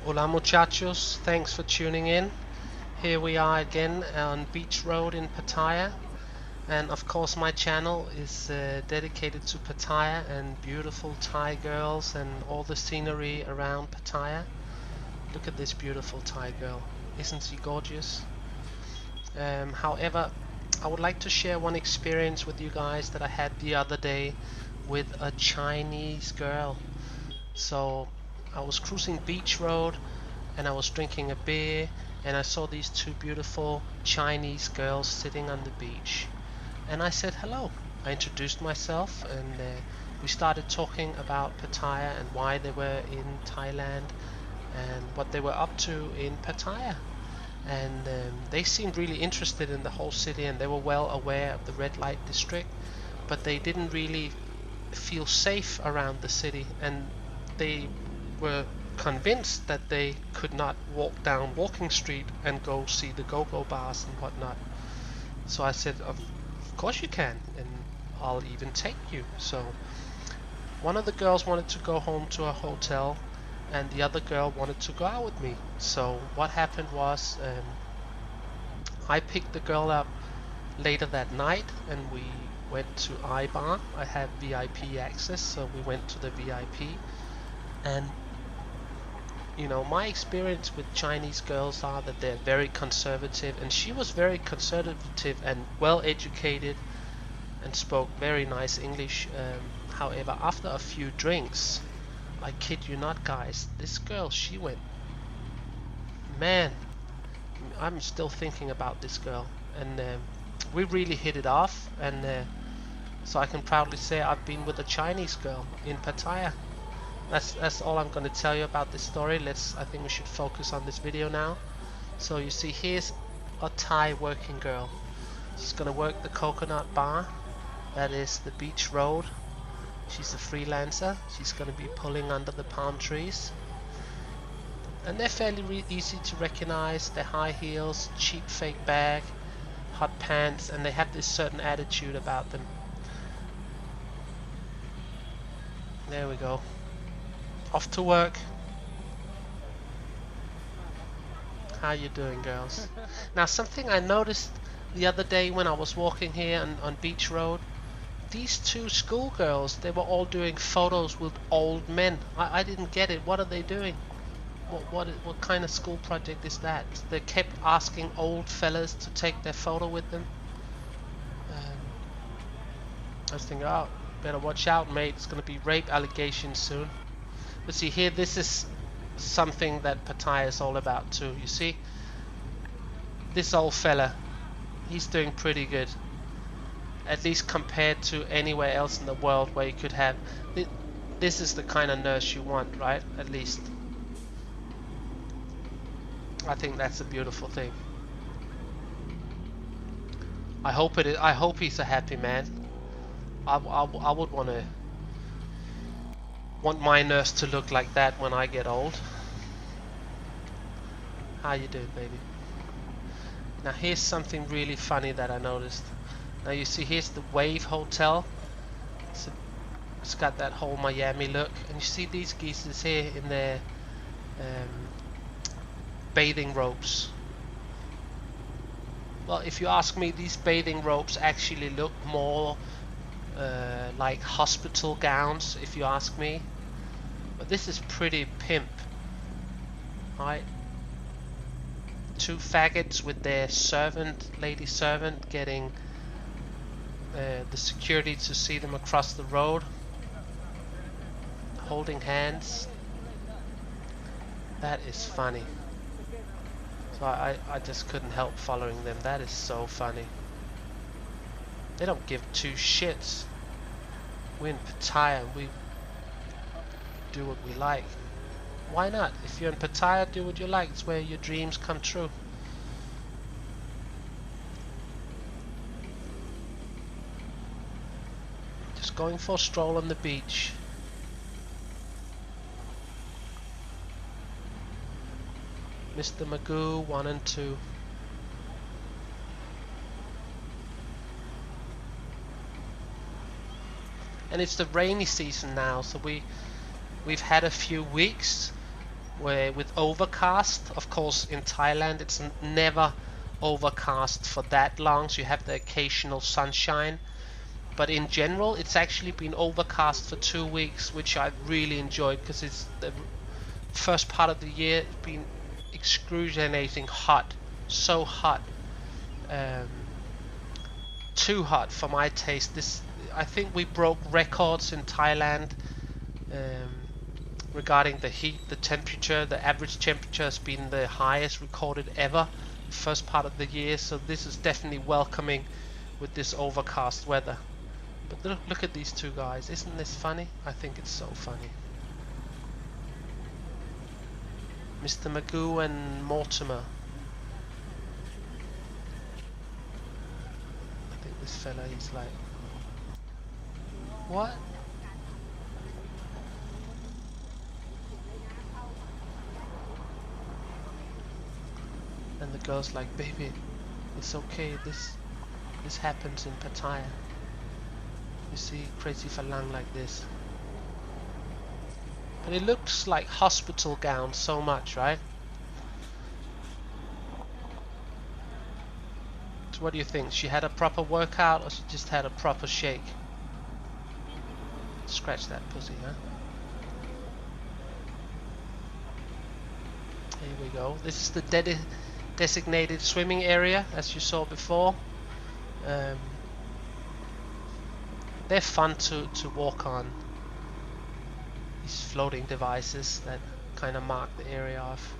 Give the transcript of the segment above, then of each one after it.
Hola Muchachos, thanks for tuning in. Here we are again on Beach Road in Pattaya, and of course my channel is dedicated to Pattaya and beautiful Thai girls and all the scenery around Pattaya. Look at this beautiful Thai girl, isn't she gorgeous? However, I would like to share one experience with you guys that I had the other day with a Chinese girl. So I was cruising Beach Road and I was drinking a beer and I saw these two beautiful Chinese girls sitting on the beach. And I said hello. I introduced myself and we started talking about Pattaya and why they were in Thailand and what they were up to in Pattaya. And they seemed really interested in the whole city and they were well aware of the red light district, but they didn't really feel safe around the city, and they were convinced that they could not walk down Walking Street and go see the go-go bars and whatnot. So I said, of course you can, and I'll even take you. So one of the girls wanted to go home to a hotel, and the other girl wanted to go out with me. So what happened was I picked the girl up later that night, and we went to I-Bar. I have VIP access, so we went to the VIP. And you know, my experience with Chinese girls are that they're very conservative, and she was very conservative and well educated and spoke very nice English. However, after a few drinks, I kid you not guys, this girl, she went, man, I'm still thinking about this girl, and we really hit it off, and so I can proudly say I've been with a Chinese girl in Pattaya. That's all I'm going to tell you about this story. I think we should focus on this video now. So you see, here's a Thai working girl. She's going to work the coconut bar. That is the beach road. She's a freelancer. She's going to be pulling under the palm trees. And they're fairly easy to recognize. They're high heels, cheap fake bag, hot pants, and they have this certain attitude about them. There we go. Off to work. How you doing, girls? Now, something I noticed the other day when I was walking here on Beach Road, these two schoolgirls, they were all doing photos with old men. I didn't get it. What are they doing? What kind of school project is that? They kept asking old fellas to take their photo with them. I was thinking, oh, better watch out, mate. It's going to be rape allegations soon. But see here, this is something that Pattaya is all about too. You see, this old fella, he's doing pretty good, at least compared to anywhere else in the world where you could have. This is the kind of nurse you want, right? At least. I think that's a beautiful thing. I hope it is. I hope he's a happy man. I would want my nurse to look like that when I get old. How you doing, baby? Now here's something really funny that I noticed. Now you see, here's the Wave Hotel. It's got that whole Miami look, and you see these geezers here in their bathing robes. Well, if you ask me, these bathing robes actually look more like hospital gowns, if you ask me. But this is pretty pimp, right? Two faggots with their lady servant, getting the security to see them across the road, holding hands. That is funny. So I just couldn't help following them. That is so funny. They don't give two shits. We're in Pattaya and we do what we like. Why not? If you're in Pattaya, do what you like. It's where your dreams come true. Just going for a stroll on the beach. Mr. Magoo 1 and 2. And it's the rainy season now, so we've had a few weeks where with overcast. Of course, in Thailand it's never overcast for that long, so you have the occasional sunshine. But in general, it's actually been overcast for 2 weeks, which I really enjoyed because it's the first part of the year. It's been excruciating hot, so hot, um, too hot for my taste. I think we broke records in Thailand regarding the heat, the temperature. The average temperature has been the highest recorded ever, first part of the year. So this is definitely welcoming with this overcast weather. But look at these two guys. Isn't this funny? I think it's so funny. Mr. Magoo and Mortimer. I think this fella, he's like, what? And the girl's like, baby, it's okay. This happens in Pattaya. You see crazy falang like this. But it looks like hospital gowns so much, right? So what do you think? She had a proper workout or she just had a proper shake? Scratch that pussy, huh? Here we go. This is the designated swimming area, as you saw before. They're fun to walk on. These floating devices that kind of mark the area off.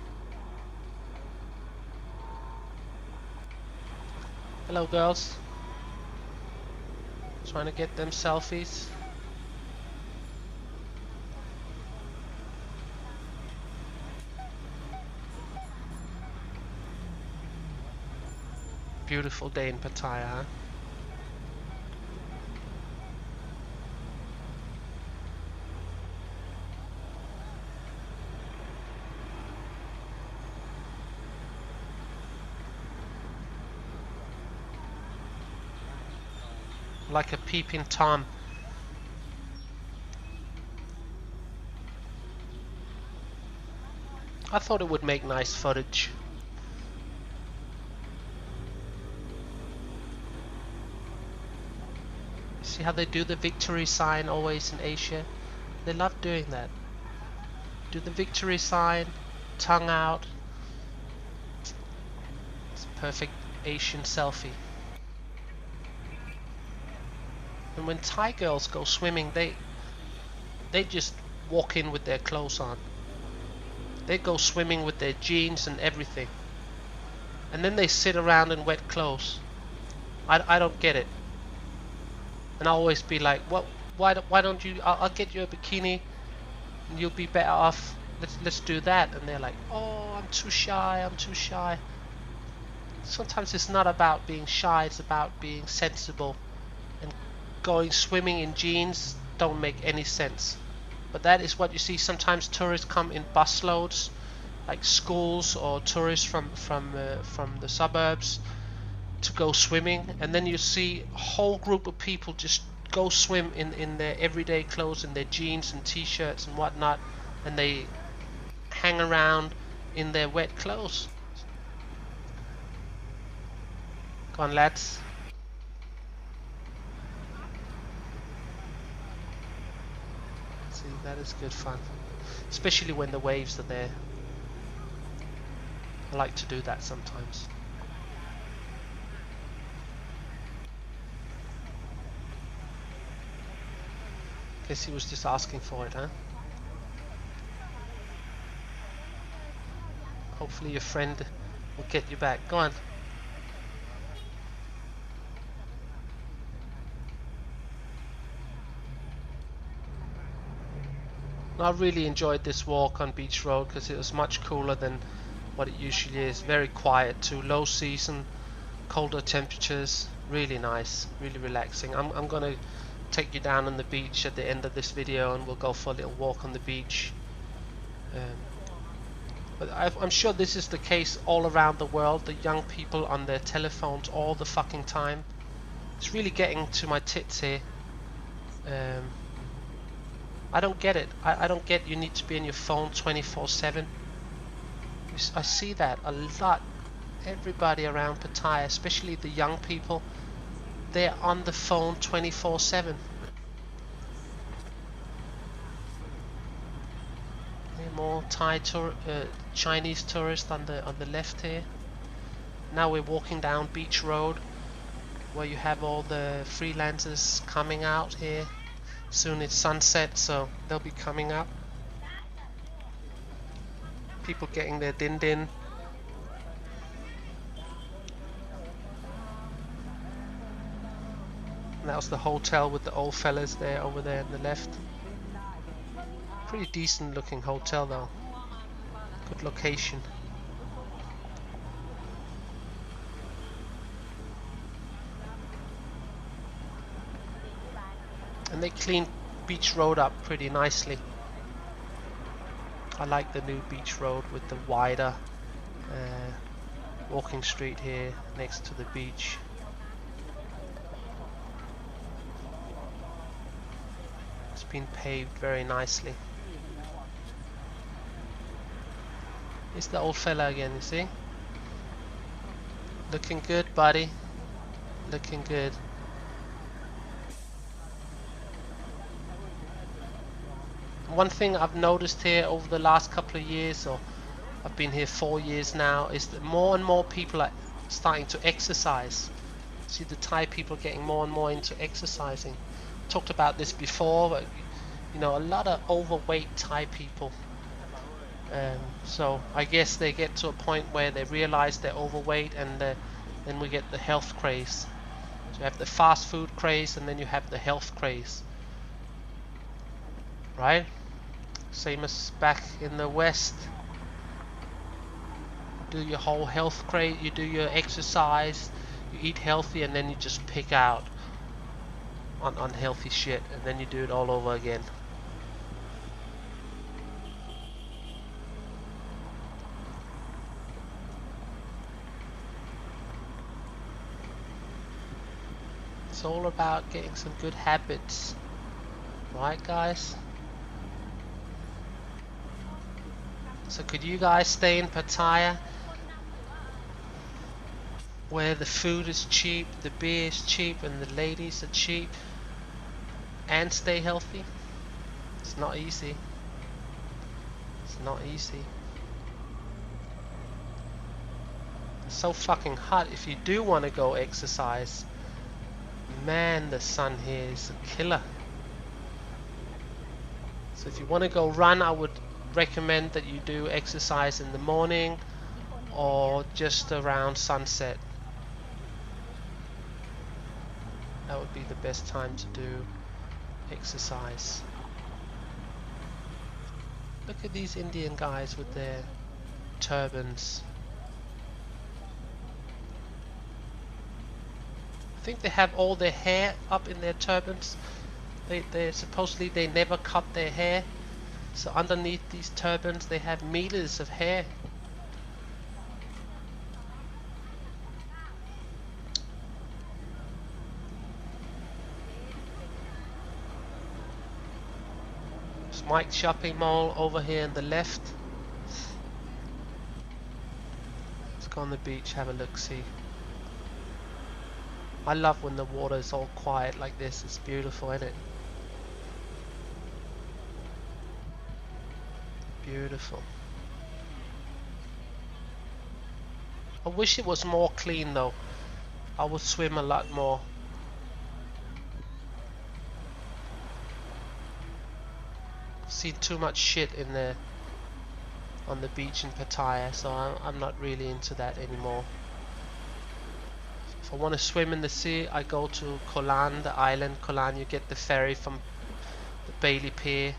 Hello girls. Trying to get them selfies. Beautiful day in Pattaya, huh? Like a peeping Tom. I thought it would make nice footage. See how they do the victory sign always in Asia? They love doing that. Do the victory sign, tongue out. It's a perfect Asian selfie. And when Thai girls go swimming, they just walk in with their clothes on. They go swimming with their jeans and everything. And then they sit around in wet clothes. I don't get it. And I'll always be like, what? Why don't you? I'll get you a bikini, and you'll be better off. Let's do that. And they're like, oh, I'm too shy. I'm too shy. Sometimes it's not about being shy. It's about being sensible. And going swimming in jeans don't make any sense. But that is what you see. Sometimes tourists come in busloads, like schools or tourists from the suburbs, to go swimming, and then you see a whole group of people just go swim in their everyday clothes, in their jeans and t-shirts and whatnot, and they hang around in their wet clothes. Come on, lads. See, that is good fun, especially when the waves are there. I like to do that sometimes. Guess he was just asking for it, huh? Hopefully your friend will get you back. Go on. I really enjoyed this walk on Beach Road because it was much cooler than what it usually is. Very quiet too. Low season, colder temperatures. Really nice, really relaxing. I'm gonna take you down on the beach at the end of this video, and we'll go for a little walk on the beach. But I'm sure this is the case all around the world. The young people on their telephones all the fucking time. It's really getting to my tits here. I don't get it. I don't get you need to be on your phone 24/7. I see that a lot. Everybody around Pattaya, especially the young people, they're on the phone 24/7. More Chinese tourists on the left here. Now we're walking down Beach Road, where you have all the freelancers coming out here. Soon it's sunset, so they'll be coming up. People getting their din din. And that was the hotel with the old fellas there, over there on the left. Pretty decent looking hotel though. Good location. And they cleaned Beach Road up pretty nicely. I like the new Beach Road with the wider walking street here next to the beach. It's been paved very nicely. It's the old fella again, you see? Looking good, buddy. Looking good. One thing I've noticed here over the last couple of years, or I've been here 4 years now, is that more and more people are starting to exercise. See the Thai people getting more and more into exercising. Talked about this before, but you know, a lot of overweight Thai people. So I guess they get to a point where they realize they're overweight, and then we get the health craze. So you have the fast food craze, and then you have the health craze. Right? Same as back in the West. Do your whole health craze, you do your exercise, you eat healthy, and then you just pick out on unhealthy shit, and then you do it all over again. It's all about getting some good habits, right guys? So could you guys stay in Pattaya, where the food is cheap, the beer is cheap, and the ladies are cheap, and stay healthy? It's not easy. It's not easy. It's so fucking hot. If you do want to go exercise, man, the sun here is a killer. So if you want to go run, I would recommend that you do exercise in the morning or just around sunset. That would be the best time to do exercise. Look at these Indian guys with their turbans. I think they have all their hair up in their turbans. They supposedly they never cut their hair. So underneath these turbans they have meters of hair. Mike shopping mall over here on the left. Let's go on the beach, have a look, see. I love when the water is all quiet like this. It's beautiful, isn't it? Beautiful. I wish it was more clean though. I would swim a lot more. Seen too much shit in there on the beach in Pattaya, so I'm not really into that anymore. If I want to swim in the sea, I go to Kolan, the island Kolan. You get the ferry from the Bailey Pier,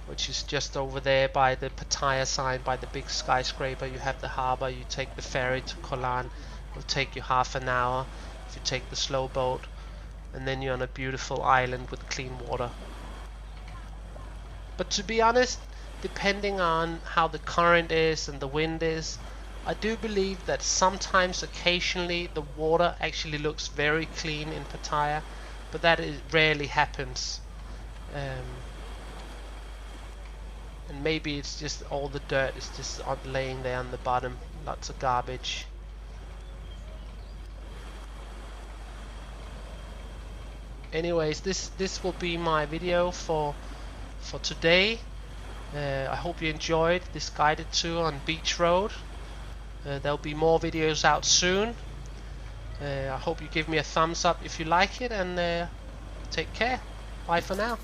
which is just over there by the Pattaya sign, by the big skyscraper. You have the harbour, you take the ferry to Kolan. It'll take you half an hour if you take the slow boat, and then you're on a beautiful island with clean water. But to be honest, depending on how the current is and the wind is, I do believe that sometimes, occasionally, the water actually looks very clean in Pattaya, but that rarely happens. And maybe it's just all the dirt is just laying there on the bottom. Lots of garbage. Anyways, this will be my video for today. I hope you enjoyed this guided tour on Beach Road. There'll be more videos out soon. I hope you give me a thumbs up if you like it, and take care. Bye for now.